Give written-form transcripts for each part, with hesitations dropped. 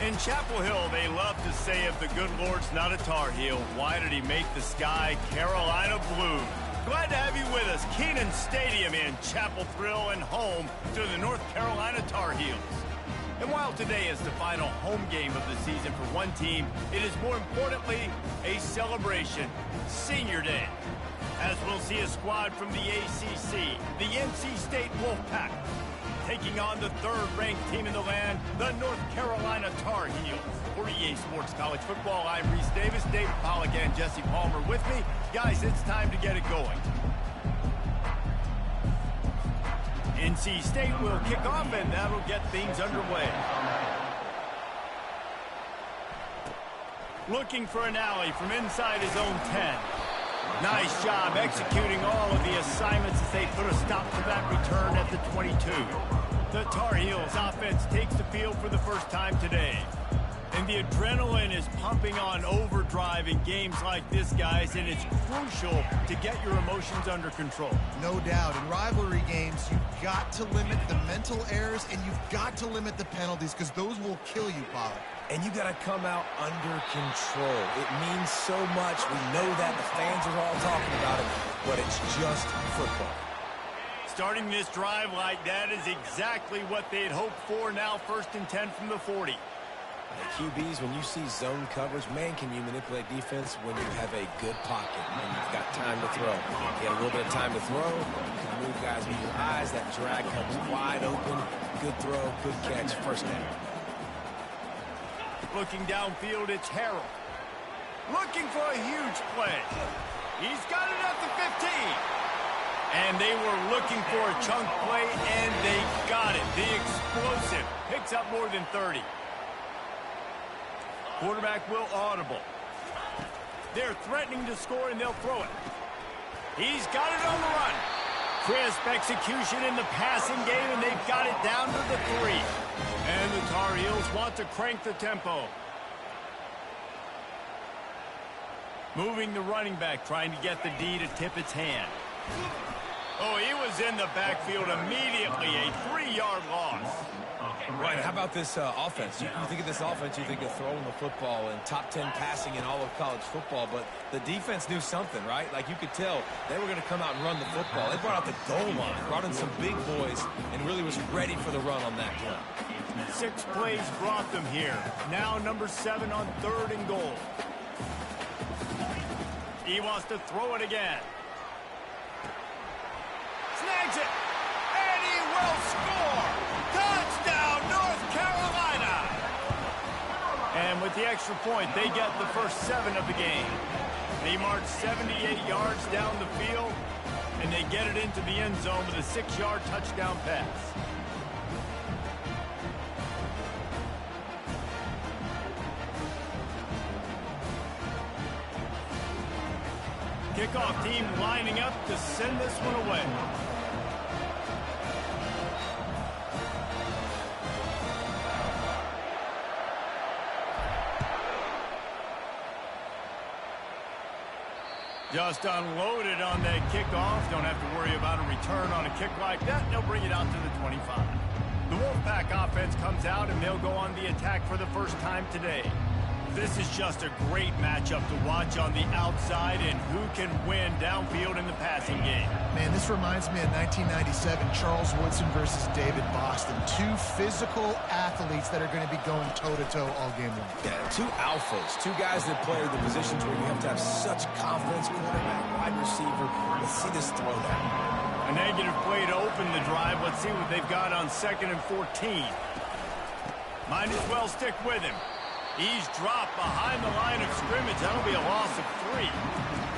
In Chapel Hill, they love to say if the good Lord's not a Tar Heel, why did he make the sky Carolina blue? Glad to have you with us. Kenan Stadium in Chapel Thrill and home to the North Carolina Tar Heels. And while today is the final home game of the season for one team, it is more importantly a celebration, Senior Day. As we'll see a squad from the ACC, the NC State Wolfpack, taking on the third-ranked team in the land, the North Carolina Tar Heels. For EA Sports College Football, I'm Reese Davis, David Pollack, and Jesse Palmer with me. Guys, it's time to get it going. NC State will kick off, and that'll get things underway. Looking for an alley from inside his own 10. Nice job executing all of the assignments as they put a stop to that return at the 22. The Tar Heels offense takes the field for the first time today. And the adrenaline is pumping on overdrive in games like this, guys, and it's crucial to get your emotions under control. No doubt. In rivalry games, you've got to limit the mental errors, and you've got to limit the penalties, because those will kill you, Pollard. And you got to come out under control. It means so much. We know that. The fans are all talking about it, but it's just football. Starting this drive like that is exactly what they'd hoped for. Now 1st and 10 from the 40. QBs, when you see zone coverage, man, can you manipulate defense when you have a good pocket and you've got time to throw. You got a little bit of time to throw. You can move guys with your eyes. That drag comes wide open. Good throw, good catch, first down. Looking downfield, it's Harrell. Looking for a huge play. He's got it at the 15. And they were looking for a chunk play, and they got it. The explosive picks up more than 30. Quarterback will audible. They're threatening to score, and they'll throw it. He's got it on the run. Crisp execution in the passing game, and they've got it down to the 3. And the Tar Heels want to crank the tempo. Moving the running back, trying to get the D to tip its hand. Oh, he was in the backfield immediately. A 3-yard loss. Right, how about this offense? You think of this offense, you think of throwing the football and top 10 passing in all of college football, but the defense knew something, right? Like you could tell they were going to come out and run the football. They brought out the goal line, brought in some big boys, and really was ready for the run on that play. 6 plays brought them here. Now number 7 on 3rd and goal. He wants to throw it again. Snags it, and he will score. Touchdown, North Carolina. And with the extra point, they get the first 7 of the game. They march 78 yards down the field, and they get it into the end zone with a 6-yard touchdown pass. Kickoff team lining up to send this one away. Just unloaded on that kickoff. Don't have to worry about a return on a kick like that. They'll bring it out to the 25. The Wolfpack offense comes out, and they'll go on the attack for the first time today. This is just a great matchup to watch on the outside, and who can win downfield in the passing game. Man, this reminds me of 1997, Charles Woodson versus David Boston. 2 physical athletes that are going to be going toe-to-toe all game long. Yeah, 2 alphas, 2 guys that play the positions where you have to have such confidence, quarterback, wide receiver. Let's see this throw down. A negative play to open the drive. Let's see what they've got on 2nd and 14. Might as well stick with him. He's dropped behind the line of scrimmage. That'll be a loss of 3.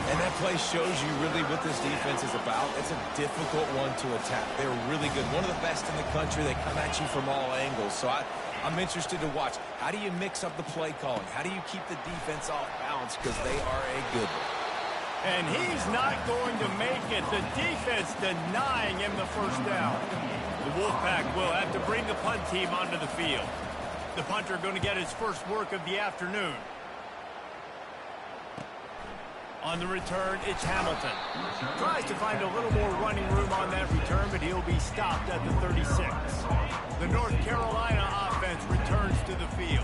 And that play shows you really what this defense is about. It's a difficult one to attack. They're really good. One of the best in the country. They come at you from all angles. So I'm interested to watch. How do you mix up the play calling? How do you keep the defense off balance? Because they are a good one. And he's not going to make it. The defense denying him the first down. The Wolfpack will have to bring the punt team onto the field. The punter going to get his first work of the afternoon. On the return, it's Hamilton. Tries to find a little more running room on that return, but he'll be stopped at the 36. The North Carolina offense offense returns to the field.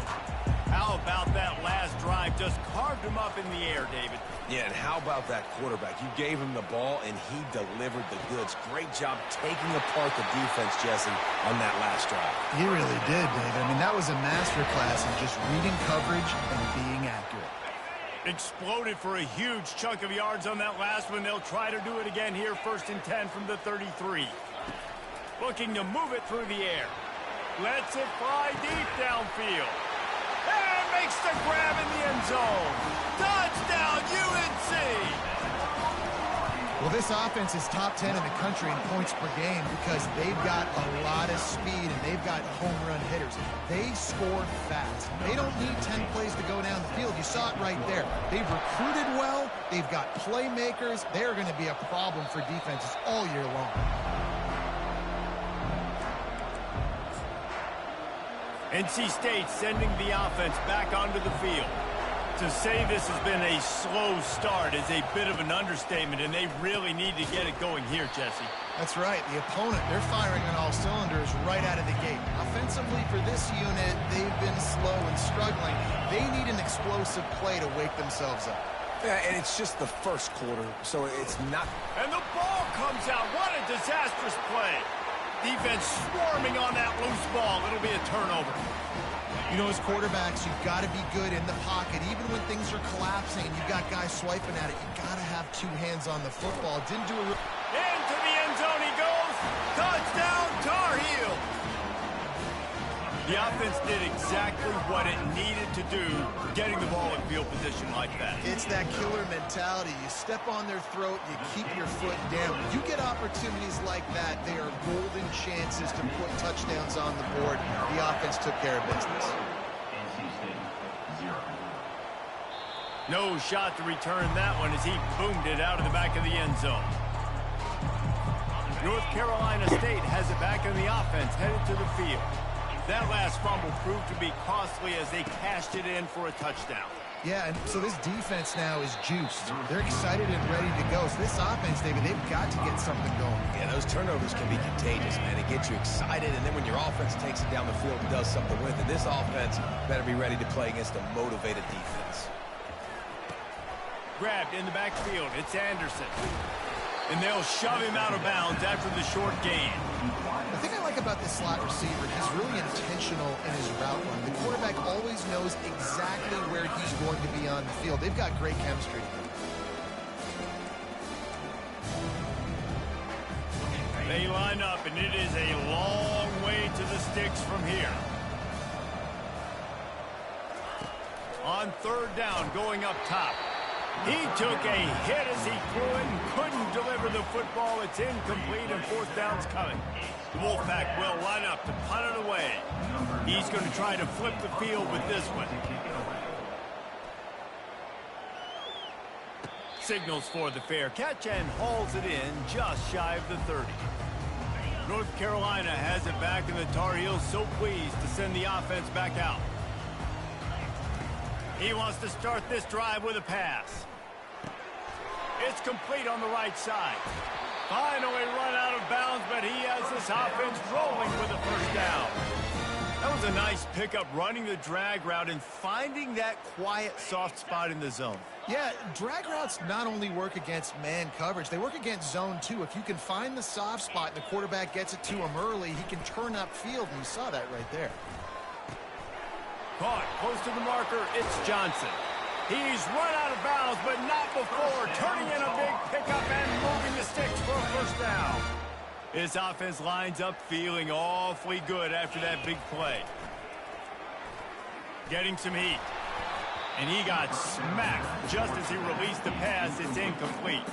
How about that last drive? Just carved him up in the air, David. Yeah, and how about that quarterback? You gave him the ball, and he delivered the goods. Great job taking apart the defense, Jesse, on that last drive. He really did, David. I mean, that was a masterclass in just reading coverage and being accurate. Exploded for a huge chunk of yards on that last one. They'll try to do it again here, 1st and 10 from the 33. Looking to move it through the air. Lets it fly deep downfield. And makes the grab in the end zone. Touchdown, UNC! Well, this offense is top 10 in the country in points per game because they've got a lot of speed and they've got home run hitters. They score fast. They don't need 10 plays to go down the field. You saw it right there. They've recruited well. They've got playmakers. They're going to be a problem for defenses all year long. NC State sending the offense back onto the field. To say this has been a slow start is a bit of an understatement, and they really need to get it going here, Jesse. That's right. The opponent, they're firing on all cylinders right out of the gate. Offensively for this unit, they've been slow and struggling. They need an explosive play to wake themselves up. Yeah, and it's just the first quarter, so it's not... And the ball comes out. What a disastrous play. Defense swarming on that loose ball. It'll be a turnover. You know, as quarterbacks, you've got to be good in the pocket. Even when things are collapsing and you've got guys swiping at it, you've got to have two hands on the football. Didn't do a... Into the end zone he goes. Touchdown, Tar Heel. The offense did exactly what it needed to do, getting the ball in field position like that. It's that killer mentality. You step on their throat, you keep your foot down. When you get opportunities like that, they are golden chances to put touchdowns on the board. The offense took care of business. No shot to return that one as he boomed it out of the back of the end zone. North Carolina State has it back in the offense, headed to the field. That last fumble proved to be costly as they cashed it in for a touchdown. Yeah, and so this defense now is juiced. They're excited and ready to go. So this offense, David, they've got to get something going. Yeah, those turnovers can be contagious, man. It gets you excited, and then when your offense takes it down the field and does something with it, this offense better be ready to play against a motivated defense. Grabbed in the backfield. It's Anderson. And they'll shove him out of bounds after the short gain. The thing I like about this slot receiver, he's really intentional in his route run. The quarterback always knows exactly where he's going to be on the field. They've got great chemistry. They line up, and it is a long way to the sticks from here. On 3rd down, going up top. He took a hit as he threw it and couldn't deliver the football. It's incomplete, and 4th down's coming. The Wolfpack will line up to punt it away. He's going to try to flip the field with this one. Signals for the fair catch and hauls it in just shy of the 30. North Carolina has it back, and the Tar Heels so pleased to send the offense back out. He wants to start this drive with a pass. It's complete on the right side. Finally run out of bounds, but he has this offense rolling with a 1st down. That was a nice pickup, running the drag route and finding that quiet, soft spot in the zone. Yeah, drag routes not only work against man coverage, they work against zone too. If you can find the soft spot and the quarterback gets it to him early, he can turn upfield, and you saw that right there. Caught close to the marker, it's Johnson. He's run out of bounds, but not before turning in a big pickup and moving the sticks for a 1st down. His offense lines up feeling awfully good after that big play. Getting some heat. And he got smacked just as he released the pass. It's incomplete.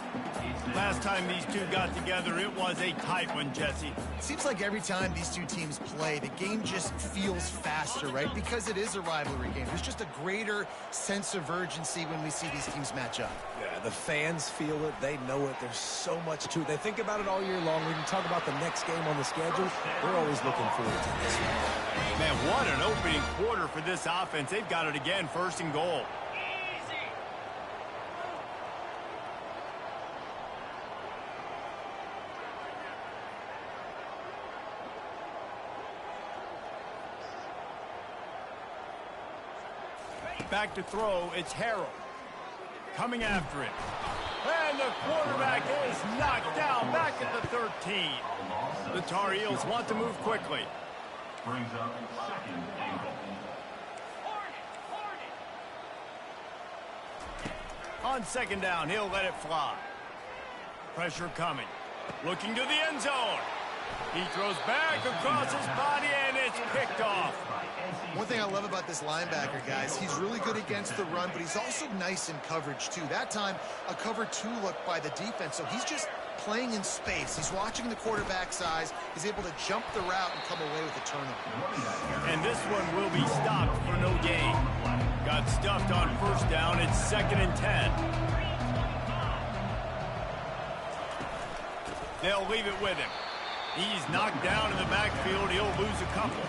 Last time these two got together, it was a tight one, Jesse. It seems like every time these two teams play, the game just feels faster, right? Because it is a rivalry game. There's just a greater sense of urgency when we see these teams match up. Yeah, the fans feel it. They know it. There's so much to it. They think about it all year long. We can talk about the next game on the schedule. We're always looking forward to this one. Man, what an opening quarter for this offense. They've got it again, 1st and goal. back to throw. It's Harrell. Coming after it. And the quarterback is knocked down back at the 13. The Tar Heels want to move quickly. Brings up second and goal. On second down, he'll let it fly. Pressure coming. Looking to the end zone. He throws back across his body, and it's picked off. One thing I love about this linebacker, guys, he's really good against the run, but he's also nice in coverage, too. That time, a cover 2 look by the defense, so he's just playing in space. He's watching the quarterback's eyes. He's able to jump the route and come away with a turnover. And this one will be stopped for no gain. Got stuffed on first down. It's 2nd and 10. They'll leave it with him. He's knocked down in the backfield. He'll lose a couple.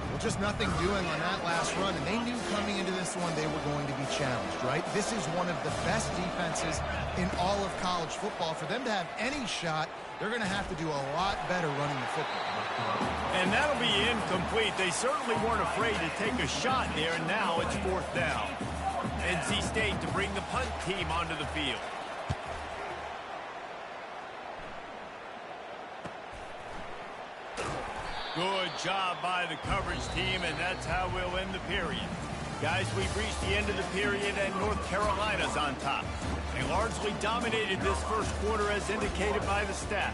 Well, just nothing doing on that last run, and they knew coming into this one they were going to be challenged, right? This is one of the best defenses in all of college football. For them to have any shot, they're going to have to do a lot better running the football. And that'll be incomplete. They certainly weren't afraid to take a shot there, and now it's 4th down. NC State to bring the punt team onto the field. Good job by the coverage team, and that's how we'll end the period. Guys, we've reached the end of the period, and North Carolina's on top. They largely dominated this first quarter as indicated by the stats.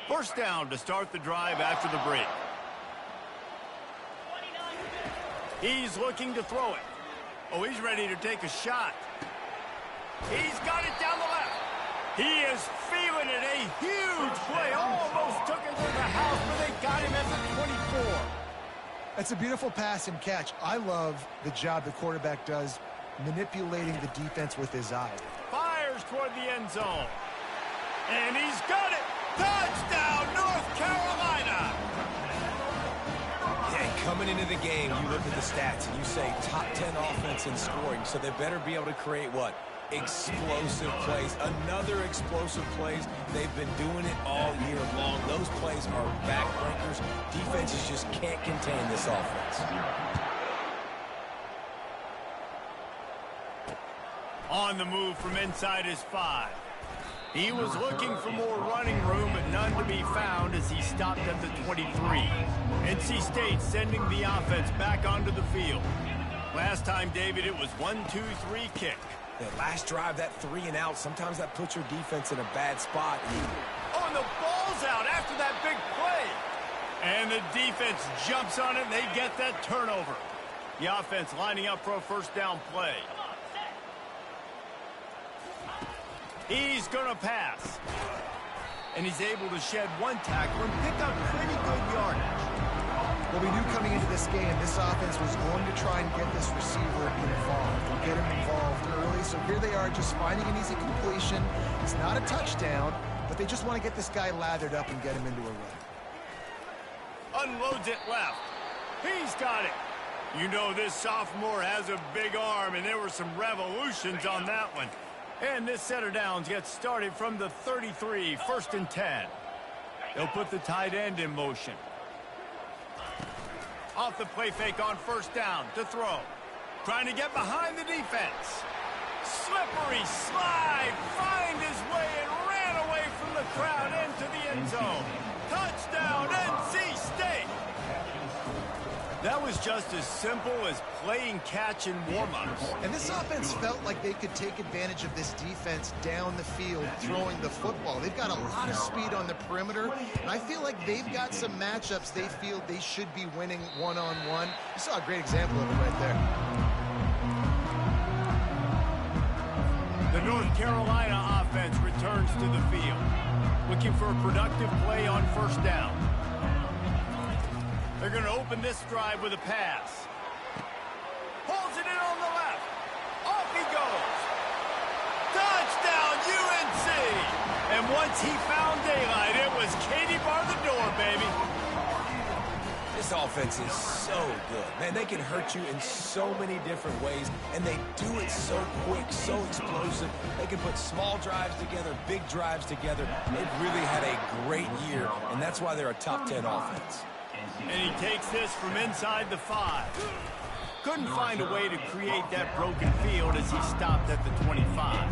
First down to start the drive after the break. He's looking to throw it. Oh, he's ready to take a shot. He's got it down the left. He is feeling it. A huge play. Almost took it to the house, but they got him at the 24. That's a beautiful pass and catch. I love the job the quarterback does manipulating the defense with his eye. Fires toward the end zone. And he's got it. Touchdown, North Carolina. Yeah, coming into the game, you look at the stats and you say top 10 offense in scoring, so they better be able to create what? Explosive plays. Another explosive plays. They've been doing it all year long. Those plays are backbreakers. Defenses just can't contain this offense. On the move from inside his 5. He was looking for more running room, but none to be found as he stopped at the 23. NC State sending the offense back onto the field. Last time, David, it was 1-2-3 kick. That last drive, that 3 and out, sometimes that puts your defense in a bad spot. Oh, and the ball's out after that big play. And the defense jumps on it, and they get that turnover. The offense lining up for a first down play. He's going to pass. And he's able to shed one tackle and pick up pretty good yardage. Well, we knew coming into this game, this offense was going to try and get this receiver involved and get him involved early. So here they are just finding an easy completion. It's not a touchdown, but they just want to get this guy lathered up and get him into a run. Unloads it left. He's got it. You know this sophomore has a big arm, and there were some revolutions on that one. And this set of downs gets started from the 33, 1st and 10. They'll put the tight end in motion. Off the play fake on first down to throw. Trying to get behind the defense. Slippery slide. Find his way and ran away from the crowd into the end zone. Touchdown, NC State. That was just as simple as playing catch in warm-ups. And this offense felt like they could take advantage of this defense down the field, throwing the football. They've got a lot of speed on the perimeter, and I feel like they've got some matchups they feel they should be winning one-on-one. You saw a great example of it right there. The North Carolina offense returns to the field, looking for a productive play on first down. They're going to open this drive with a pass. Pulls it in on the left. Off he goes. Touchdown, UNC! And once he found daylight, it was Katie bar the door, baby. This offense is so good. Man, they can hurt you in so many different ways, and they do it so quick, so explosive. They can put small drives together, big drives together. They've really had a great year, and that's why they're a top 10 offense. And he takes this from inside the 5. Couldn't find a way to create that broken field as he stopped at the 25.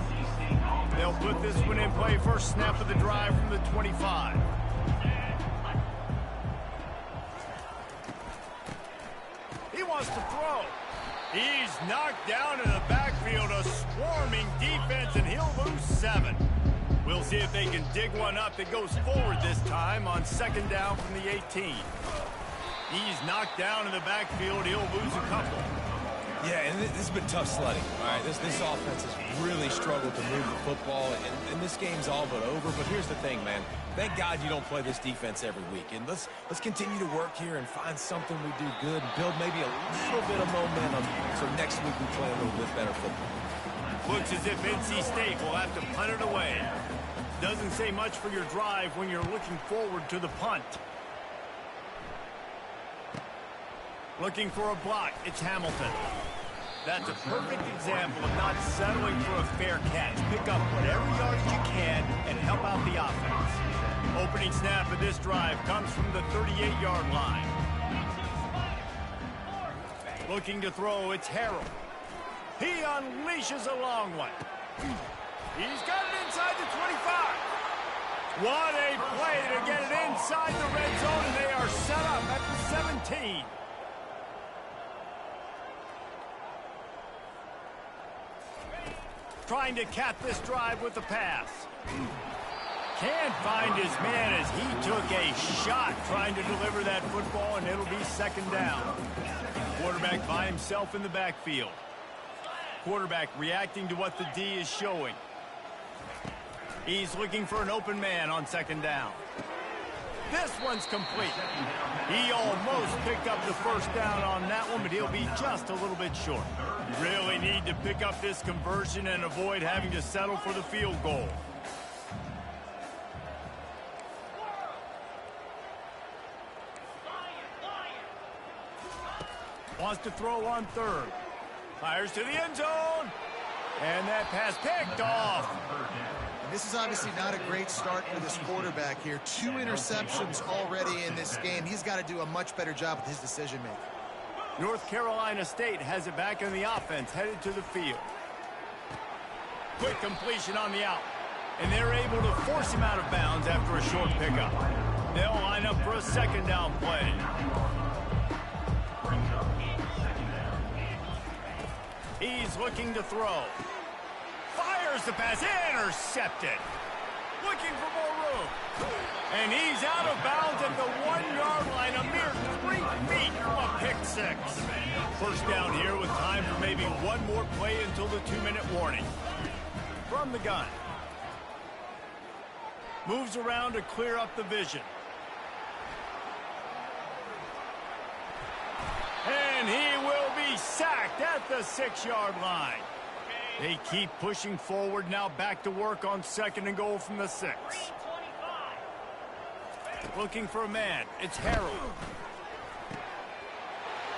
They'll put this one in play first snap of the drive from the 25. He wants to throw. He's knocked down in the backfield, a swarming defense, and he'll lose 7. We'll see if they can dig one up that goes forward this time on second down from the 18. He's knocked down in the backfield. He'll lose a couple. Yeah, and this has been tough sledding. All right, this offense has really struggled to move the football, and this game's all but over. But here's the thing, man. Thank God you don't play this defense every week. And let's continue to work here and find something we do good and build maybe a little bit of momentum so next week we play a little bit better football. Looks as if NC State will have to punt it away. Doesn't say much for your drive when you're looking forward to the punt. Looking for a block, it's Hamilton. That's a perfect example of not settling for a fair catch. Pick up whatever yardage you can and help out the offense. Opening snap of this drive comes from the 38-yard line. Looking to throw, it's Harrell. He unleashes a long one. He's got it inside the 25. What a play to get it inside the red zone, and they are set up at the 17. Trying to cap this drive with the pass. Can't find his man as he took a shot trying to deliver that football, and it'll be second down. Quarterback by himself in the backfield. Quarterback reacting to what the D is showing. He's looking for an open man on second down. This one's complete. He almost picked up the first down on that one, but he'll be just a little bit short. Really need to pick up this conversion and avoid having to settle for the field goal. Wants to throw on third. Fires to the end zone. And that pass picked off. And this is obviously not a great start for this quarterback here. 2 interceptions already in this game. He's got to do a much better job with his decision-making. North Carolina State has it back in the offense, headed to the field. Quick completion on the out. And they're able to force him out of bounds after a short pickup. They'll line up for a second down play. He's looking to throw. Fires the pass, intercepted. Looking for more room. And he's out of bounds at the 1-yard line, a mere 3 feet from a pick 6. First down here with time for maybe one more play until the 2-minute warning. From the gun. Moves around to clear up the vision. And he will be sacked at the 6-yard line. They keep pushing forward, now back to work on second and goal from the 6. Looking for a man, it's Harrell.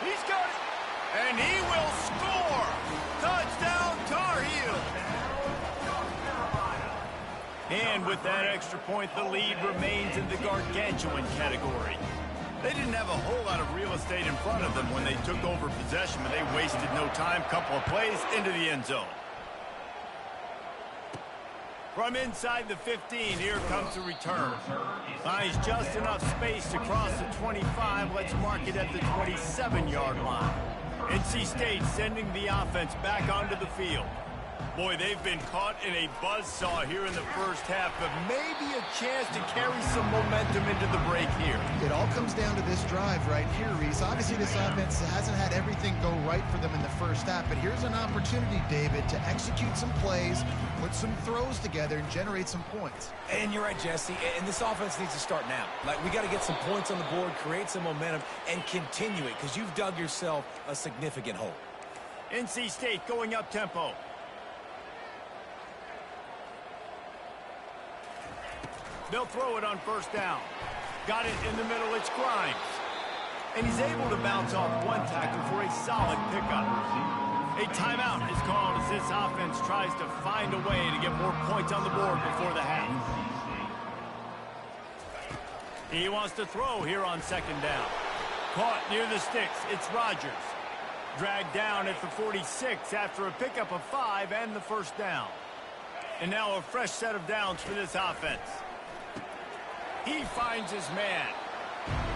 He's got it, and he will score! Touchdown, Tar Heel! And with that extra point, the lead remains in the gargantuan category. They didn't have a whole lot of real estate in front of them when they took over possession, but they wasted no time. Couple of plays into the end zone. From inside the 15, here comes the return. Finds just enough space to cross the 25. Let's mark it at the 27-yard line. NC State sending the offense back onto the field. Boy, they've been caught in a buzzsaw here in the first half, but maybe a chance to carry some momentum into the break here. It all comes down to this drive right here, Reese. Obviously, this offense hasn't had everything go right for them in the first half, but here's an opportunity, David, to execute some plays, put some throws together, and generate some points. And you're right, Jesse, and this offense needs to start now. Like, we got to get some points on the board, create some momentum, and continue it, because you've dug yourself a significant hole. NC State going up tempo. They'll throw it on first down. Got it in the middle, it's Grimes. And he's able to bounce off one tackle for a solid pickup. A timeout is called as this offense tries to find a way to get more points on the board before the half. He wants to throw here on second down. Caught near the sticks. It's Rodgers. Dragged down at the 46 after a pickup of 5 and the first down. And now a fresh set of downs for this offense. He finds his man.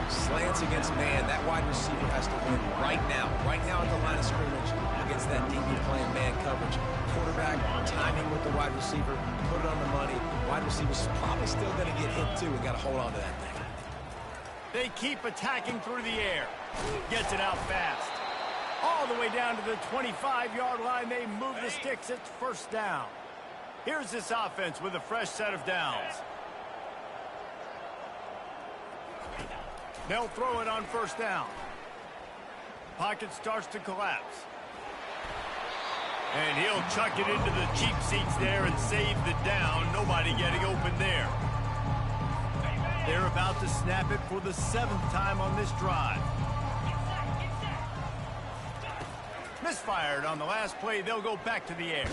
Slants against man. That wide receiver has to win right now at the line of scrimmage against that DB playing man coverage. Quarterback timing with the wide receiver, put it on the money. Wide receiver's probably still going to get hit too and got to hold on to that thing. They keep attacking through the air. Gets it out fast. All the way down to the 25-yard line. They move the sticks. It's first down. Here's this offense with a fresh set of downs. They'll throw it on first down. Pocket starts to collapse. And he'll chuck it into the cheap seats there and save the down. Nobody getting open there. They're about to snap it for the 7th time on this drive. Misfired on the last play. They'll go back to the air.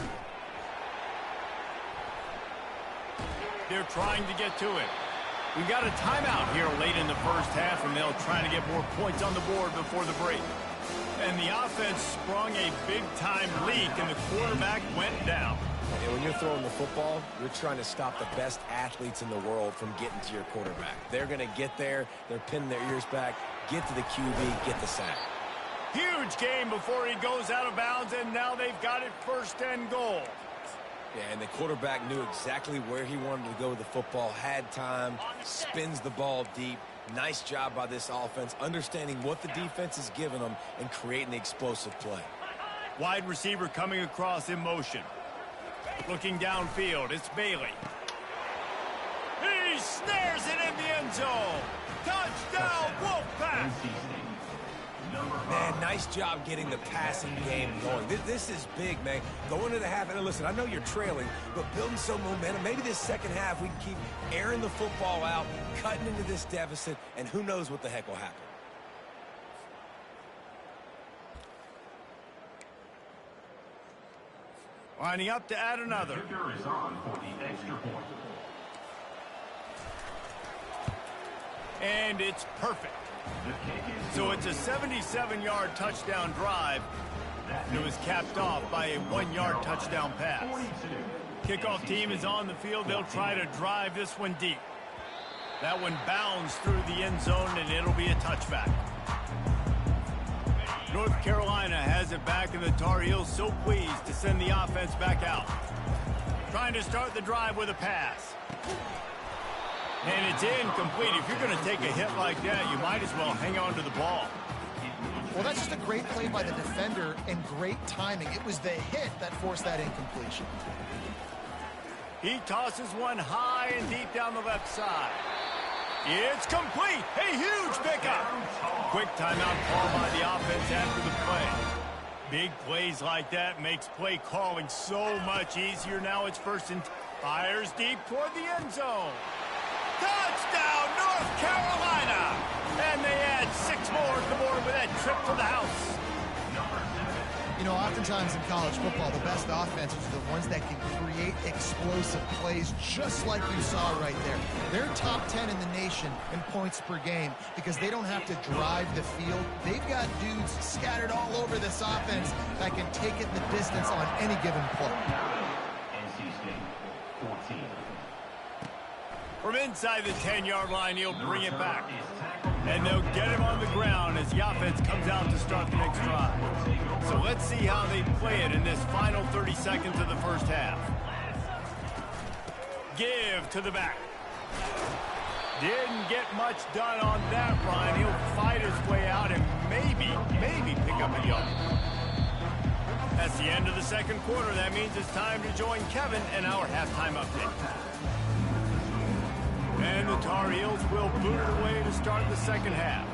They're trying to get to it. We've got a timeout here late in the first half, and they'll try to get more points on the board before the break. And the offense sprung a big-time leak, and the quarterback went down. And when you're throwing the football, you're trying to stop the best athletes in the world from getting to your quarterback. They're going to get there. They're pinning their ears back, get to the QB, get the sack. Huge game before he goes out of bounds, and now they've got it first and goal. Yeah, and the quarterback knew exactly where he wanted to go with the football, had time, spins the ball deep. Nice job by this offense, understanding what the defense is giving them and creating the explosive play. Wide receiver coming across in motion. Looking downfield, it's Bailey. He snares it in the end zone. Touchdown, Wolfpack! Man, nice job getting the passing game going. This is big, man. Going to the half, and listen, I know you're trailing, but building some momentum. Maybe this second half we can keep airing the football out, cutting into this deficit, and who knows what the heck will happen. Lining up to add another. The kicker is on for the extra point. And it's perfect. So it's a 77-yard touchdown drive. And it was capped off by a 1-yard touchdown pass. Kickoff team is on the field. They'll try to drive this one deep. That one bounds through the end zone, and it'll be a touchback. North Carolina has it back, and the Tar Heels so pleased to send the offense back out. Trying to start the drive with a pass. And it's incomplete. If you're going to take a hit like that, you might as well hang on to the ball. Well, that's just a great play by the defender and great timing. It was the hit that forced that incompletion. He tosses one high and deep down the left side. It's complete. A huge pickup. Quick timeout call by the offense after the play. Big plays like that makes play calling so much easier. Now it's first and fires deep toward the end zone. Touchdown, North Carolina! And they add 6 more to the board with that trip to the house. You know, oftentimes in college football, the best offenses are the ones that can create explosive plays just like you saw right there. They're top 10 in the nation in points per game because they don't have to drive the field. They've got dudes scattered all over this offense that can take it the distance on any given play. NC State, 14. From inside the 10-yard line, he'll bring it back. And they'll get him on the ground as the offense comes out to start the next drive. So let's see how they play it in this final 30 seconds of the first half. Give to the back. Didn't get much done on that run. He'll fight his way out and maybe pick up a yard. That's the end of the second quarter. That means it's time to join Kevin in our halftime update. And the Tar Heels will boot it away to start the second half.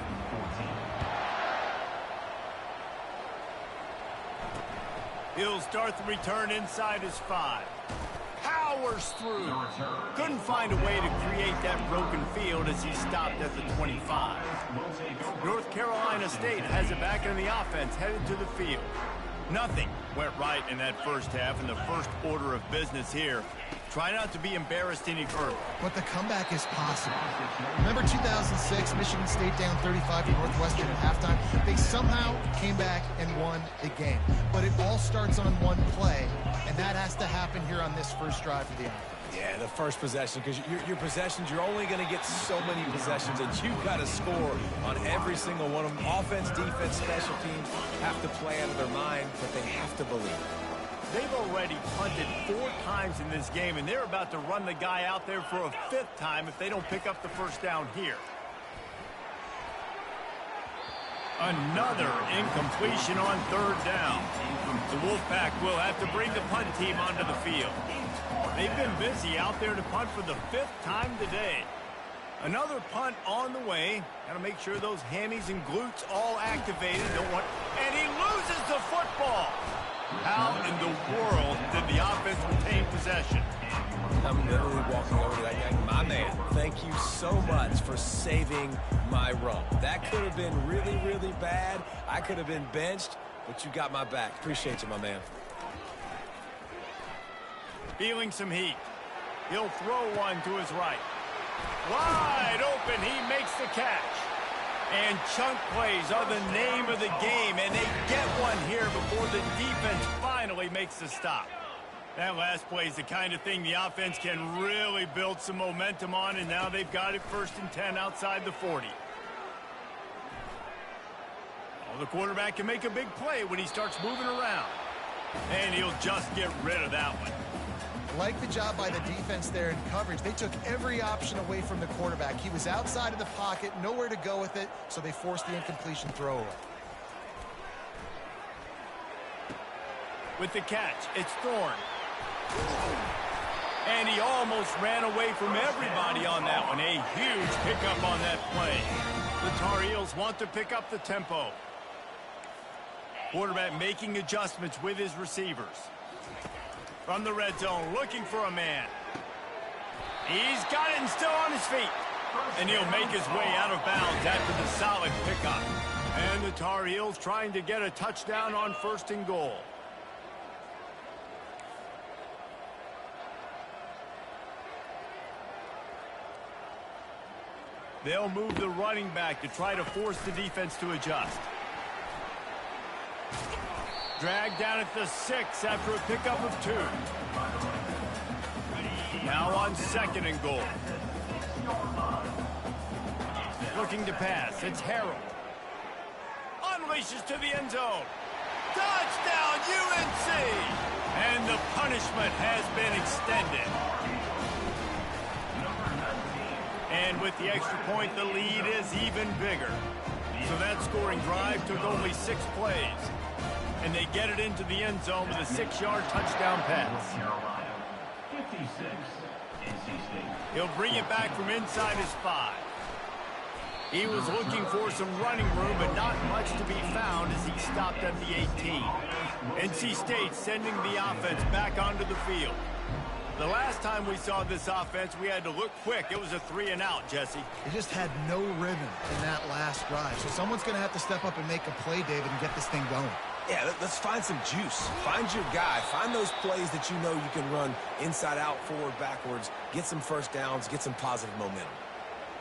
He'll start the return inside his 5. Powers through. Couldn't find a way to create that broken field as he stopped at the 25. North Carolina State has it back in the offense headed to the field. Nothing went right in that first half, and the first order of business here, Try not to be embarrassed any further. But the comeback is possible. Remember 2006, Michigan State down 35 to Northwestern at halftime? They somehow came back and won the game. But it all starts on one play, and that has to happen here on this first drive of the offense. Yeah, the first possession, because your possessions, you're only going to get so many possessions, and you've got to score on every single one of them. Offense, defense, special teams have to play out of their mind, but they have to believe. They've already punted 4 times in this game, and they're about to run the guy out there for a 5th time if they don't pick up the first down here. Another incompletion on 3rd down. The Wolfpack will have to bring the punt team onto the field. They've been busy out there to punt for the 5th time today. Another punt on the way. Got to make sure those hammies and glutes all activated. And he loses the football. How in the world did the offense retain possession? I'm literally walking over to that guy. My man, thank you so much for saving my run. That could have been really, really bad. I could have been benched, but you got my back. Appreciate you, my man. Feeling some heat. He'll throw one to his right. Wide open, he makes the catch. And chunk plays are the name of the game, and they get one here before the defense finally makes the stop. That last play is the kind of thing the offense can really build some momentum on, and now they've got it 1st and 10 outside the 40. Well, the quarterback can make a big play when he starts moving around. And he'll just get rid of that one. Like the job by the defense there in coverage. They took every option away from the quarterback. He was outside of the pocket, nowhere to go with it, so they forced the incompletion throwaway. With the catch, it's Thorne. And he almost ran away from everybody on that one. A huge pickup on that play. The Tar Heels want to pick up the tempo. Quarterback making adjustments with his receivers. From the red zone, looking for a man. He's got it and still on his feet. And he'll make his way out of bounds after the solid pickup. And the Tar Heels trying to get a touchdown on 1st and goal. They'll move the running back to try to force the defense to adjust. Dragged down at the 6 after a pickup of 2. Now on 2nd and goal. Looking to pass. It's Harrell. Unleashes to the end zone. Touchdown, UNC! And the punishment has been extended. And with the extra point, the lead is even bigger. So that scoring drive took only 6 plays. And they get it into the end zone with a 6-yard touchdown pass. 56, NC State. He'll bring it back from inside his 5. He was looking for some running room, but not much to be found as he stopped at the 18. NC State sending the offense back onto the field. The last time we saw this offense, we had to look quick. It was a 3-and-out, Jesse. They just had no rhythm in that last drive. So someone's going to have to step up and make a play, David, and get this thing going. Yeah, let's find some juice. Find your guy. Find those plays that you know you can run inside out, forward, backwards. Get some first downs. Get some positive momentum.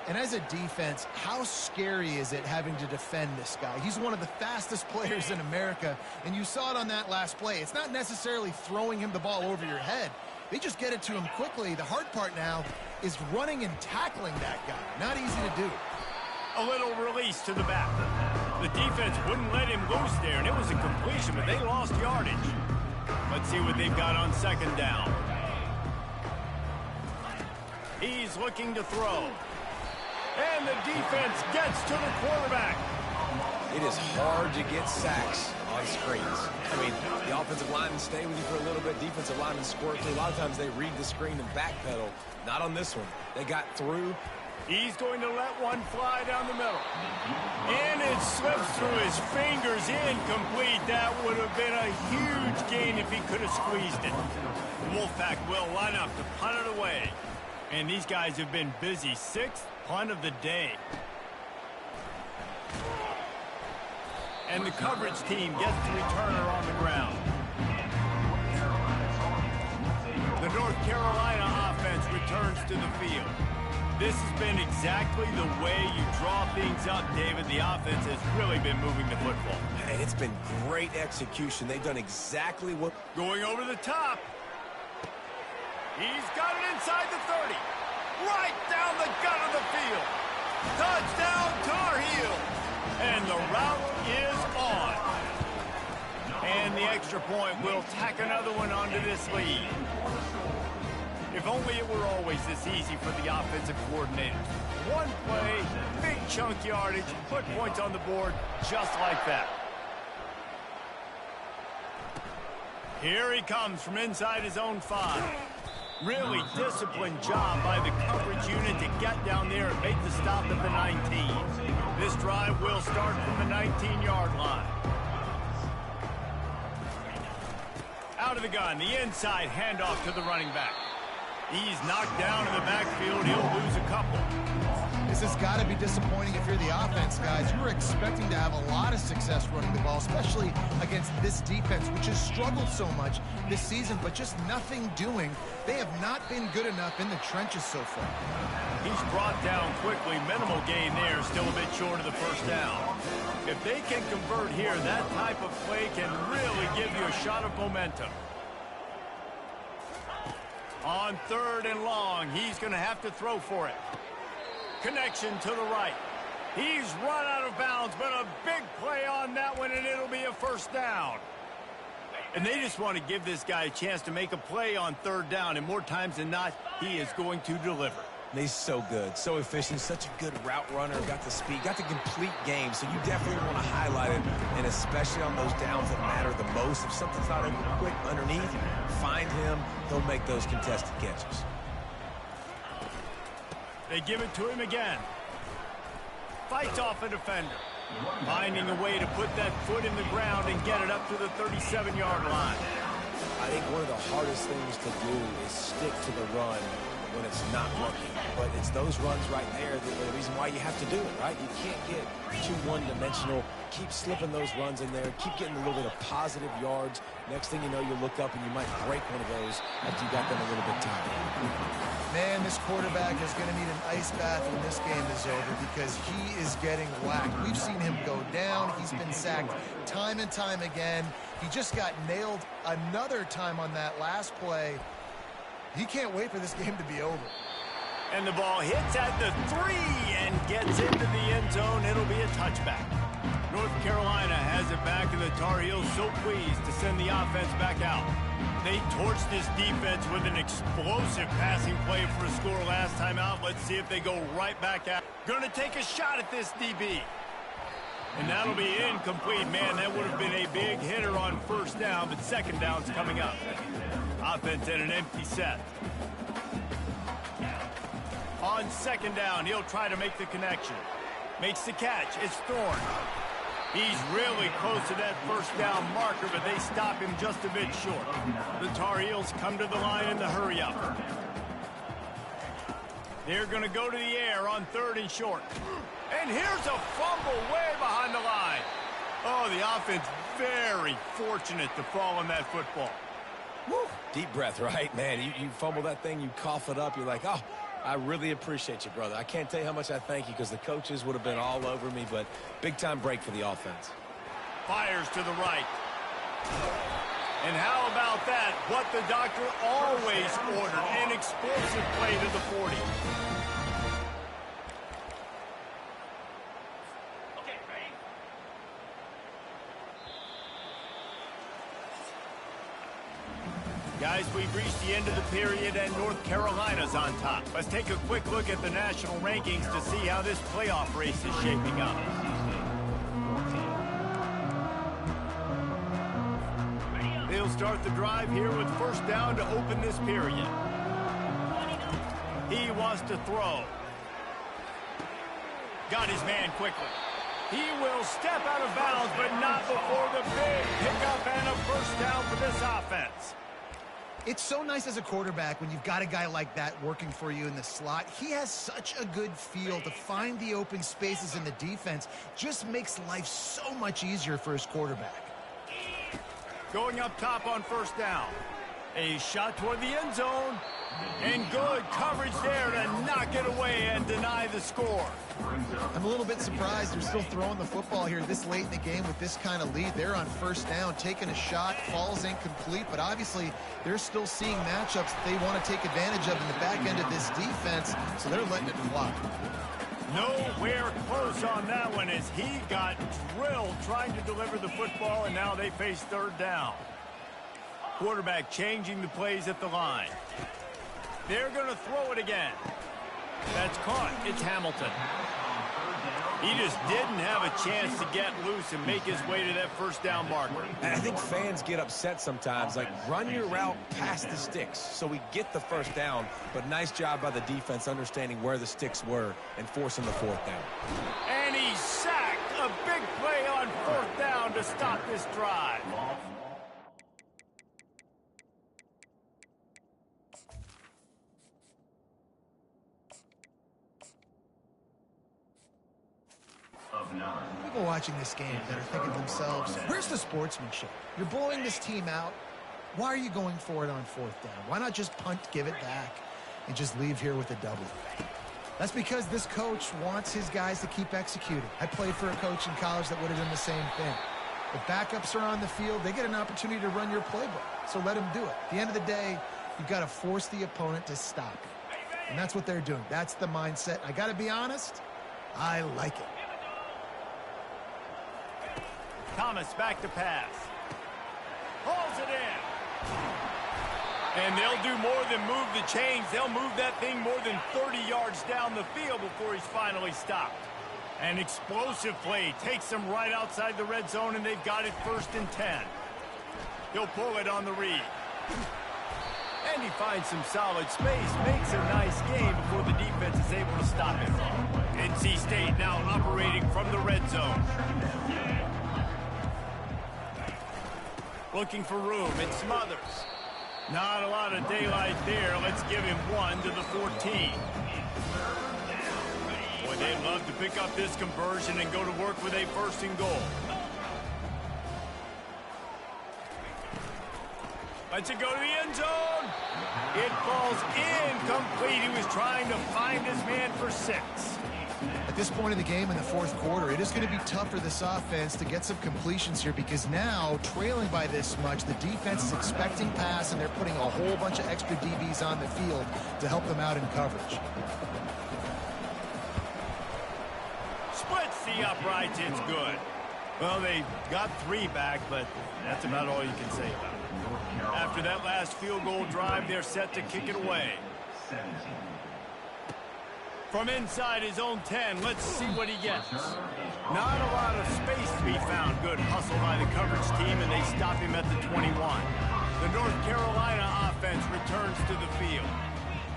And as a defense, how scary is it having to defend this guy? He's one of the fastest players in America, and you saw it on that last play. It's not necessarily throwing him the ball over your head. They just get it to him quickly. The hard part now is running and tackling that guy. Not easy to do. A little release to the back. The defense wouldn't let him loose there, and it was a completion, but they lost yardage. Let's see what they've got on 2nd down. He's looking to throw. And the defense gets to the quarterback. It is hard to get sacks on screens. I mean, the offensive linemen stay with you for a little bit. Defensive linemen squirt through. A lot of times they read the screen and backpedal. Not on this one. They got through. He's going to let one fly down the middle. And it slips through his fingers, incomplete. That would have been a huge gain if he could have squeezed it. The Wolfpack will line up to punt it away. And these guys have been busy. 6th punt of the day. And the coverage team gets the returner on the ground. The North Carolina returns to the field. This has been exactly the way you draw things up, David. The offense has really been moving the football. And it's been great execution. They've done exactly what... Going over the top. He's got it inside the 30. Right down the gut of the field. Touchdown, Tar Heel. And the route is on. And the extra point will tack another one onto this lead. If only it were always this easy for the offensive coordinators. One play, big chunk yardage, put points on the board just like that. Here he comes from inside his own 5. Really disciplined job by the coverage unit to get down there and make the stop at the 19. This drive will start from the 19-yard line. Out of the gun, the inside handoff to the running back. He's knocked down in the backfield. He'll lose a couple. This has got to be disappointing if you're the offense, guys. You were expecting to have a lot of success running the ball, especially against this defense, which has struggled so much this season, but just nothing doing. They have not been good enough in the trenches so far. He's brought down quickly. Minimal gain there, still a bit short of the first down. If they can convert here, that type of play can really give you a shot of momentum. On 3rd and long, he's going to have to throw for it. Connection to the right. He's run out of bounds, but a big play on that one, and it'll be a first down. And they just want to give this guy a chance to make a play on 3rd down, and more times than not, he is going to deliver. And he's so good, so efficient, such a good route runner, got the speed, got the complete game, so you definitely want to highlight it, and especially on those downs that matter the most. If something's not open quick underneath, find him, he'll make those contested catches. They give it to him again. Fights off a defender. Finding a way to put that foot in the ground and get it up to the 37-yard line. I think one of the hardest things to do is stick to the run when it's not working. But it's those runs right there that are the reason why you have to do it, right? You can't get too one-dimensional. Keep slipping those runs in there. Keep getting a little bit of positive yards. Next thing you know, you look up and you might break one of those after you got them a little bit tired. Man, this quarterback is going to need an ice bath when this game is over because he is getting whacked. We've seen him go down. He's been sacked time and time again. He just got nailed another time on that last play. He can't wait for this game to be over. And the ball hits at the 3 and gets into the end zone. It'll be a touchback. North Carolina has it back, and the Tar Heels so pleased to send the offense back out. They torched this defense with an explosive passing play for a score last time out. Let's see if they go right back out. Gonna take a shot at this DB. And that'll be incomplete. Man, that would have been a big hitter on 1st down, but 2nd down's coming up. Offense at an empty set. On 2nd down, he'll try to make the connection. Makes the catch. It's Thorne. He's really close to that 1st down marker, but they stop him just a bit short. The Tar Heels come to the line in the hurry-up. They're going to go to the air on 3rd and short. And here's a fumble way behind the line. Oh, the offense very fortunate to fall on that football. Woo. Deep breath, right? Man, you fumble that thing, you cough it up, you're like, oh, I really appreciate you, brother. I can't tell you how much I thank you because the coaches would have been all over me, but big-time break for the offense. Fires to the right. And how about that? What the doctor always ordered, an explosive play to the 40. Guys, we've reached the end of the period, and North Carolina's on top. Let's take a quick look at the national rankings to see how this playoff race is shaping up. They'll start the drive here with 1st down to open this period. He wants to throw. Got his man quickly. He will step out of bounds, but not before the big pickup and a 1st down for this offense. It's so nice as a quarterback when you've got a guy like that working for you in the slot. He has such a good feel to find the open spaces in the defense. Just makes life so much easier for his quarterback. Going up top on 1st down. A shot toward the end zone. And good coverage there to knock it away and deny the score. I'm a little bit surprised they're still throwing the football here this late in the game with this kind of lead. They're on first down, taking a shot, falls incomplete, but obviously they're still seeing matchups that they want to take advantage of in the back end of this defense, so they're letting it fly. Nowhere close on that one as he got drilled trying to deliver the football, and now they face third down. Quarterback changing the plays at the line. They're going to throw it again. That's caught. It's Hamilton. He just didn't have a chance to get loose and make his way to that first down marker. And I think fans get upset sometimes, like run your route past the sticks so we get the first down, but nice job by the defense understanding where the sticks were and forcing the fourth down. And he sacked. A big play on fourth down to stop this drive. People watching this game that are thinking to themselves, where's the sportsmanship? You're blowing this team out. Why are you going for it on fourth down? Why not just punt, give it back, and just leave here with a double? That's because this coach wants his guys to keep executing. I played for a coach in college that would have done the same thing. If backups are on the field, they get an opportunity to run your playbook, so let them do it. At the end of the day, you've got to force the opponent to stop you. And that's what they're doing. That's the mindset. I got to be honest, I like it. Thomas back to pass. Hauls it in. And they'll do more than move the chains. They'll move that thing more than 30 yards down the field before he's finally stopped. An explosive play takes them right outside the red zone, and they've got it 1st and 10. He'll pull it on the read. And he finds some solid space, makes a nice game before the defense is able to stop him. NC State now operating from the red zone. Looking for room, it Smothers. Not a lot of daylight there. Let's give him 1 to the 14. Boy, they'd love to pick up this conversion and go to work with a 1st and goal. Let's it go to the end zone. It falls incomplete. He was trying to find his man for 6. At this point in the game in the fourth quarter, it is going to be tough for this offense to get some completions here because now, trailing by this much, the defense is expecting pass, and they're putting a whole bunch of extra DBs on the field to help them out in coverage. Splits the uprights. It's good. Well, they got 3 back, but that's about all you can say about it. After that last field goal drive, they're set to kick it away. From inside his own 10, let's see what he gets. Not a lot of space to be found. Good hustle by the coverage team, and they stop him at the 21. The North Carolina offense returns to the field.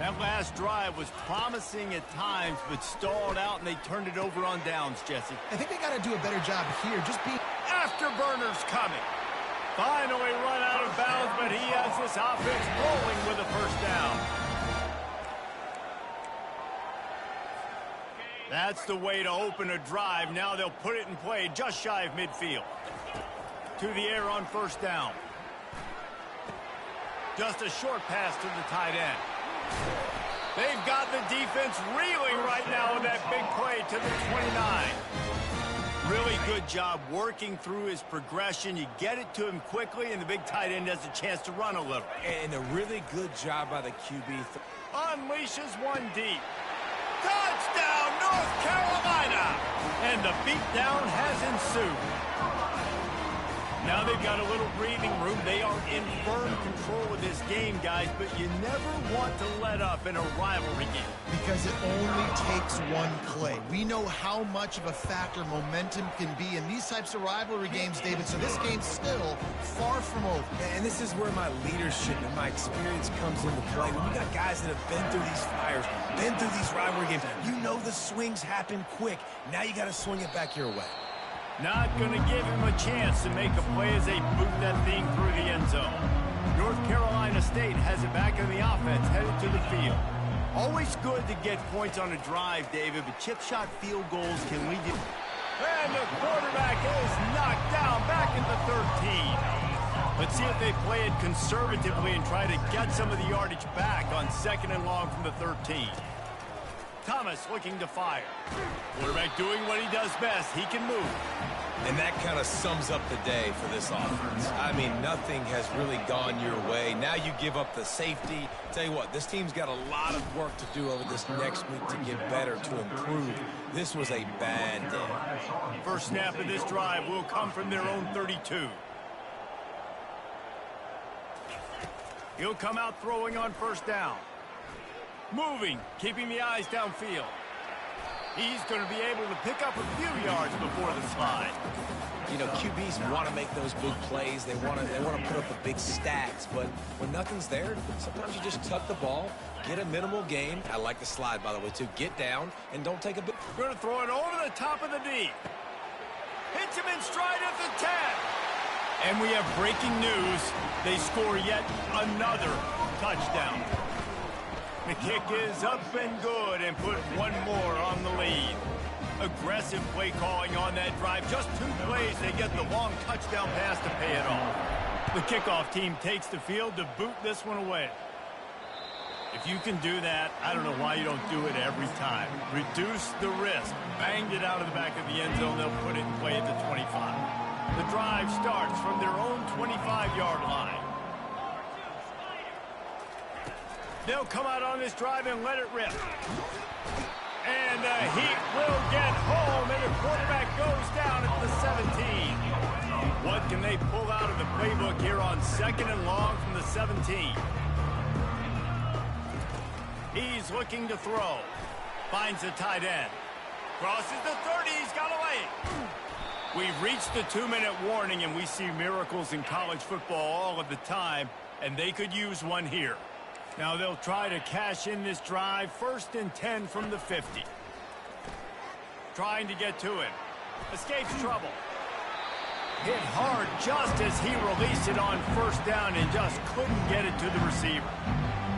That last drive was promising at times, but stalled out, and they turned it over on downs, Jesse. I think they got to do a better job here. Just being afterburners coming. Finally run out of bounds, but he has this offense rolling with a 1st down. That's the way to open a drive. Now they'll put it in play just shy of midfield. To the air on 1st down. Just a short pass to the tight end. They've got the defense reeling right now with that big play to the 29. Really good job working through his progression. You get it to him quickly, and the big tight end has a chance to run a little. And a really good job by the QB. Unleashes one deep. Touchdown, North Carolina! And the beatdown has ensued. Now they've got a little breathing room. They are in firm control of this game, guys, but you never want to let up in a rivalry game. Because it only takes one play. We know how much of a factor momentum can be in these types of rivalry games, David, so this game's still far from over. And this is where my leadership and my experience comes into play. When you got guys that have been through these fires, been through these rivalry games, you know the swings happen quick. Now you got to swing it back your way. Not going to give him a chance to make a play as they boot that thing through the end zone. North Carolina State has it back in the offense, headed to the field. Always good to get points on a drive, David, but chip shot field goals can lead you. And the quarterback is knocked down back at the 13. Let's see if they play it conservatively and try to get some of the yardage back on 2nd and long from the 13. Thomas looking to fire. Quarterback doing what he does best. He can move. And that kind of sums up the day for this offense. I mean, nothing has really gone your way. Now you give up the safety. Tell you what, this team's got a lot of work to do over this next week to get better, to improve. This was a bad day. First snap of this drive will come from their own 32. He'll come out throwing on 1st down. Moving, keeping the eyes downfield. He's going to be able to pick up a few yards before the slide. You know, QBs want to make those big plays. They want to put up the big stats. But when nothing's there, sometimes you just tuck the ball, get a minimal gain. I like the slide, by the way, too. Get down and don't take a big. Going to throw it over the top of the D. Hits him in stride at the 10. And we have breaking news. They score yet another touchdown. The kick is up and good and put one more on the lead. Aggressive play calling on that drive. Just 2 plays, they get the long touchdown pass to pay it off. The kickoff team takes the field to boot this one away. If you can do that, I don't know why you don't do it every time. Reduce the risk. Banged it out of the back of the end zone. They'll put it in play at the 25. The drive starts from their own 25-yard line. They'll come out on this drive and let it rip. And the Heat will get home, and the quarterback goes down at the 17. What can they pull out of the playbook here on 2nd and long from the 17? He's looking to throw. Finds the tight end. Crosses the 30. He's got a lane. We've reached the 2-minute warning, and we see miracles in college football all of the time, and they could use one here. Now they'll try to cash in this drive. 1st and 10 from the 50. Trying to get to him. Escapes trouble. Hit hard just as he released it on 1st down and just couldn't get it to the receiver.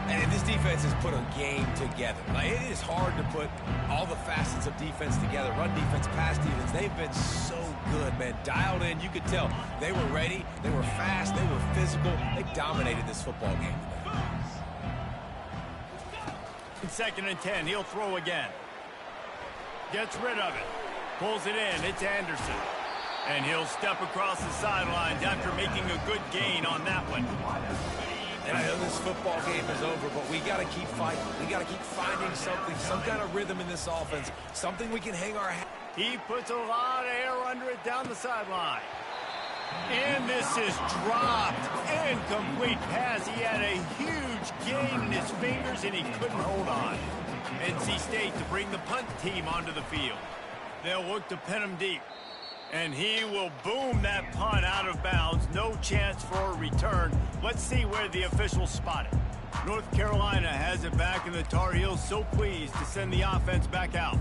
And this defense has put a game together. Like, it is hard to put all the facets of defense together. Run defense, pass defense. They've been so good, man. Dialed in. You could tell they were ready. They were fast. They were physical. They dominated this football game today. 2nd and 10. He'll throw again. Gets rid of it. Pulls it in. It's Anderson. And he'll step across the sidelines after making a good gain on that one. And I know this football game is over, but we got to keep fighting. We got to keep finding something, some kind of rhythm in this offense, something we can hang our hat. He puts a lot of air under it down the sideline. And this is dropped. Incomplete pass. He had a huge gain in his fingers, and he couldn't hold on. NC State to bring the punt team onto the field. They'll look to pin him deep. And he will boom that punt out of bounds. No chance for a return. Let's see where the officials spot it. North Carolina has it back, and the Tar Heels so pleased to send the offense back out.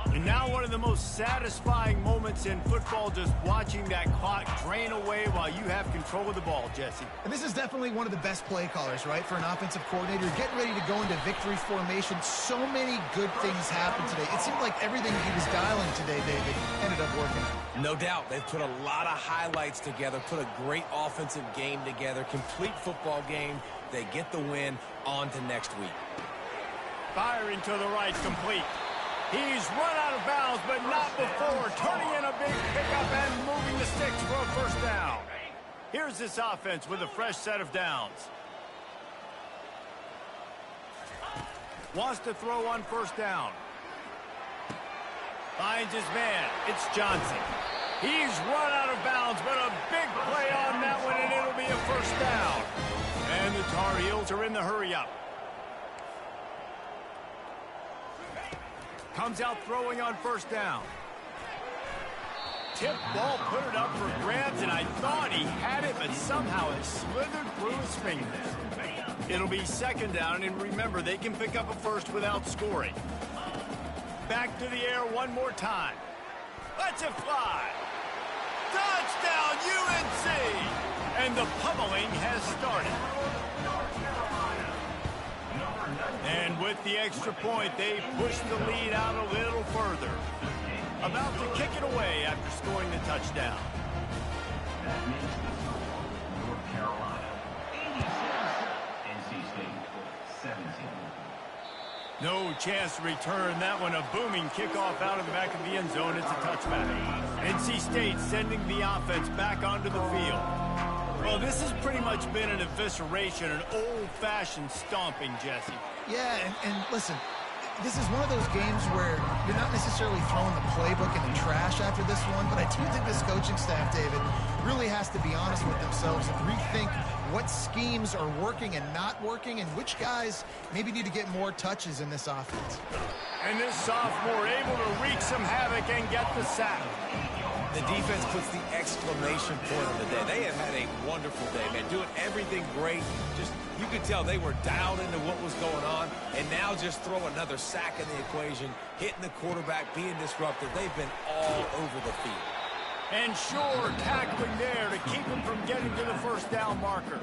And now one of the most satisfying moments in football, just watching that clock drain away while you have control of the ball, Jesse. And this is definitely one of the best play callers, right, for an offensive coordinator. Getting ready to go into victory formation. So many good things happened today. It seemed like everything he was dialing today, David, ended up working. No doubt. They've put a lot of highlights together, put a great offensive game together, complete football game. They get the win. On to next week. Firing to the right, complete. He's run out of bounds, but not before turning in a big pickup and moving the sticks for a 1st down. Here's this offense with a fresh set of downs. Wants to throw on 1st down. Finds his man. It's Johnson. He's run out of bounds, but a big play on that one, and it'll be a 1st down. And the Tar Heels are in the hurry-up. Comes out throwing on 1st down. Tip ball, put it up for grabs, and I thought he had it, but somehow it slithered through his fingers. It'll be 2nd down, and remember, they can pick up a 1st without scoring. Back to the air one more time. Let's it fly. Touchdown, UNC! And the pummeling has started. And with the extra point, they push the lead out a little further. About to kick it away after scoring the touchdown. That means North Carolina. No chance to return that one. A booming kickoff out of the back of the end zone. It's a touchback. NC State sending the offense back onto the field. Well, this has pretty much been an evisceration, an old-fashioned stomping, Jesse. Yeah, and listen, this is one of those games where you're not necessarily throwing the playbook in the trash after this one, but I do think this coaching staff, David, really has to be honest with themselves and rethink what schemes are working and not working and which guys maybe need to get more touches in this offense. And this sophomore able to wreak some havoc and get the sack. The defense puts the exclamation point on the day. They have had a wonderful day, man. Doing everything great. Just, you could tell they were dialed into what was going on. And now just throw another sack in the equation, hitting the quarterback, being disruptive. They've been all over the field. And sure, tackling there to keep him from getting to the first down marker.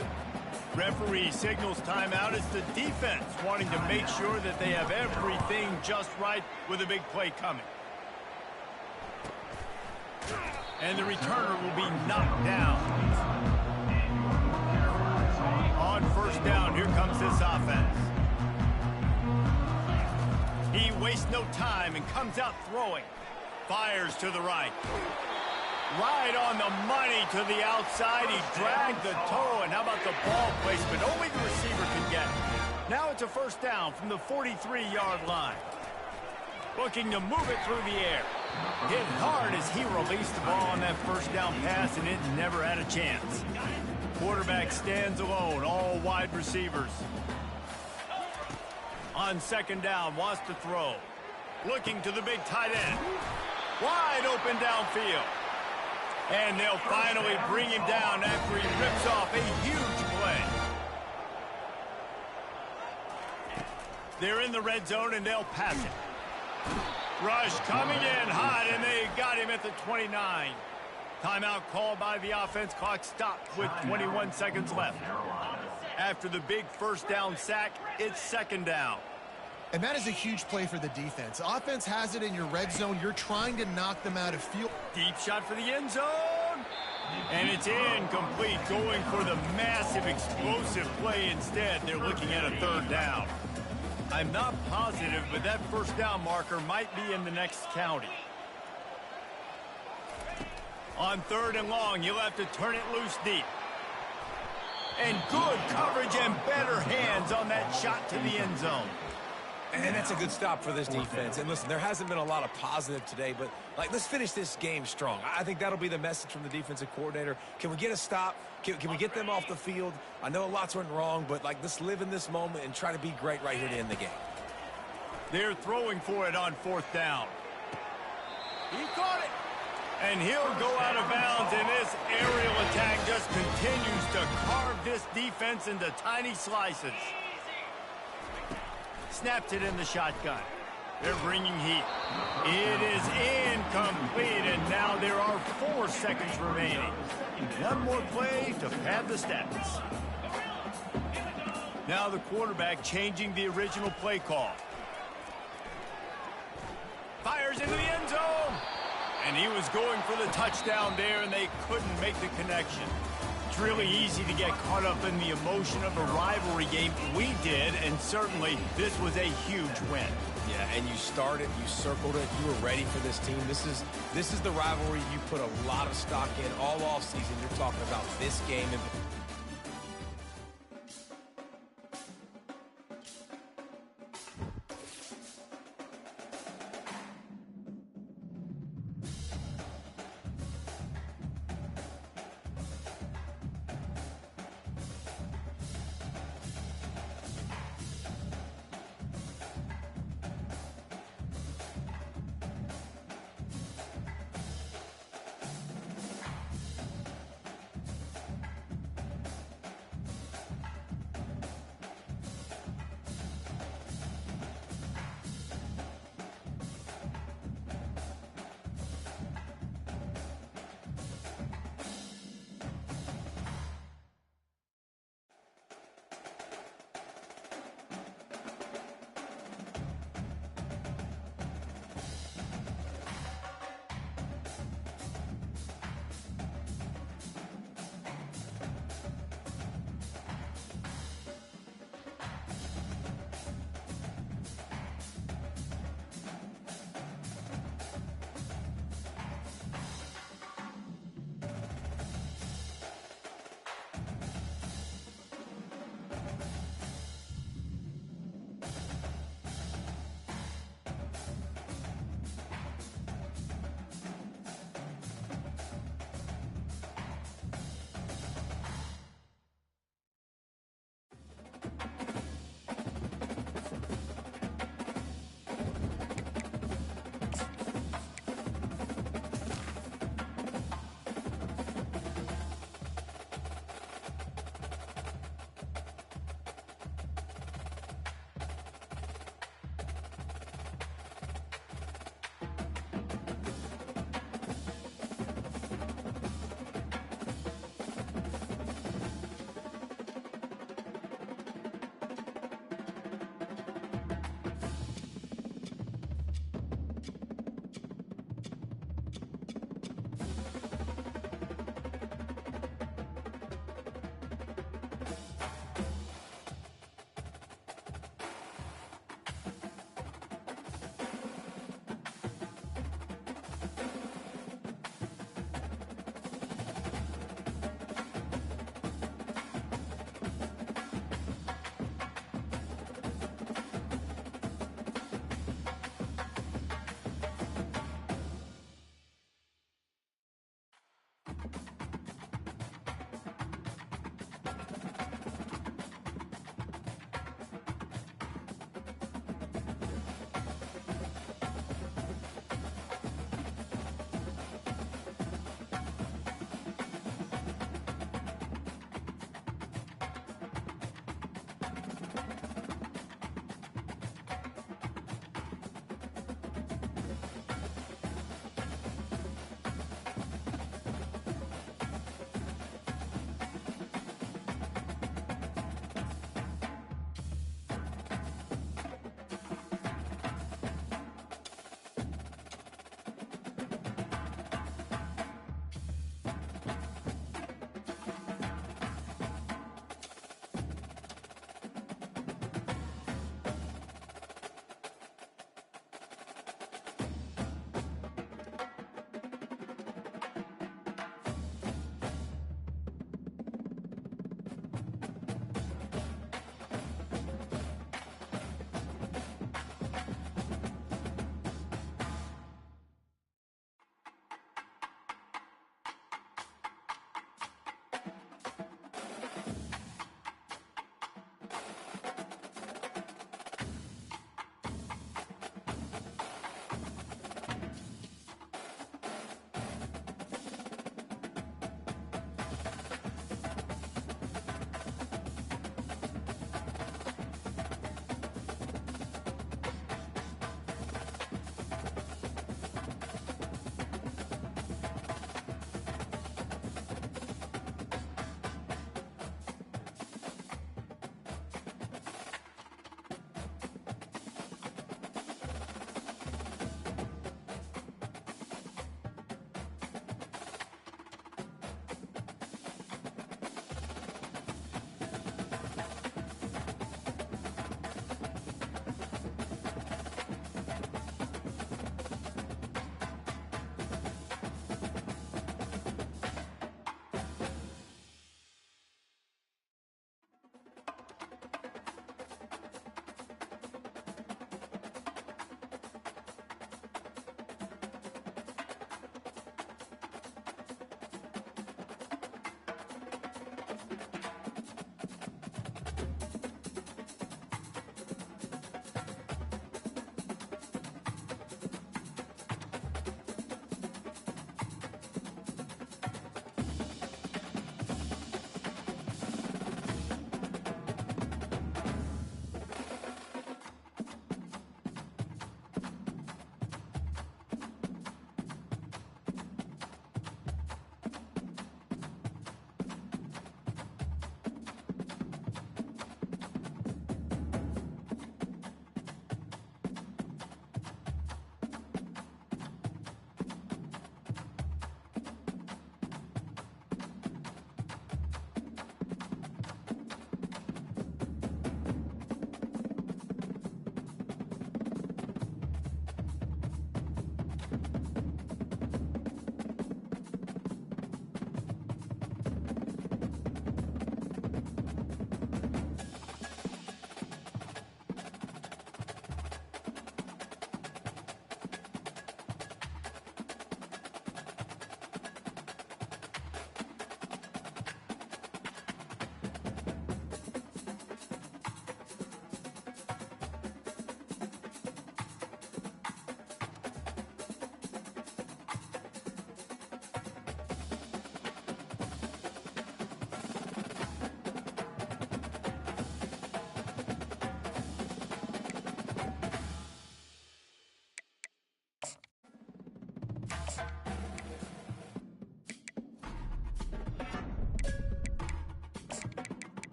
Referee signals timeout. It's the defense wanting to make sure that they have everything just right with a big play coming. And the returner will be knocked down. On first down, here comes this offense. He wastes no time and comes out throwing. Fires to the right. Right on the money to the outside. He dragged the toe, and how about the ball placement? Only the receiver can get it. Now it's a first down from the 43-yard line. Looking to move it through the air. Hit hard as he released the ball on that first down pass, and it never had a chance. Quarterback stands alone, all wide receivers. On second down, wants to throw. Looking to the big tight end. Wide open downfield. And they'll finally bring him down after he rips off a huge play. They're in the red zone, and they'll pass it. Rush coming in hot, and they got him at the 29. Timeout called by the offense. Clock stopped with 21 seconds left. After the big first down sack, it's second down. And that is a huge play for the defense. Offense has it in your red zone. You're trying to knock them out of field. Deep shot for the end zone. And it's incomplete, going for the massive explosive play instead. They're looking at a third down. I'm not positive, but that first down marker might be in the next county. On third and long, you'll have to turn it loose deep. And good coverage and better hands on that shot to the end zone. And that's a good stop for this defense. And listen, there hasn't been a lot of positive today, but let's finish this game strong. I think that'll be the message from the defensive coordinator. Can we get a stop? Can we get them off the field? I know lots went wrong, but let's live in this moment and try to be great right here to end the game. They're throwing for it on fourth down. He caught it. And he'll go out of bounds, and this aerial attack just continues to carve this defense into tiny slices. Snapped it in the shotgun. They're bringing heat. It is incomplete, and now there are 4 seconds remaining. One more play to pad the stats. Now the quarterback changing the original play call. Fires into the end zone. And he was going for the touchdown there, and they couldn't make the connection. It's really easy to get caught up in the emotion of a rivalry game. We did, and certainly this was a huge win. Yeah, and you started, you circled it, you were ready for this team. This is the rivalry you put a lot of stock in all offseason. You're talking about this game.